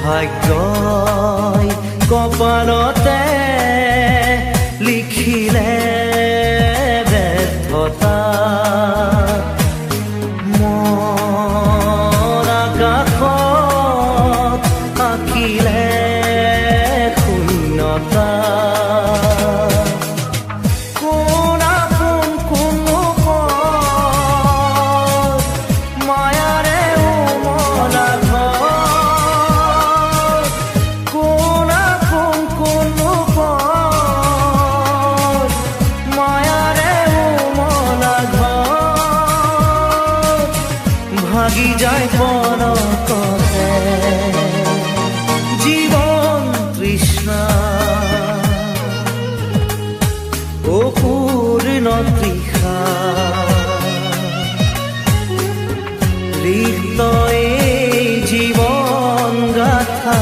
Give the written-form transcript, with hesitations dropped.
ভাগ্যই কপালতে লিখিলে ব্যৰ্থতা মোৰ আকাশত আঁকিলে শূন্যতা ভাগি যায় পলকতে জীবন তৃষ্ণা অপূৰ্ণ তৃষা ৰিক্ত এই জীবন গাথা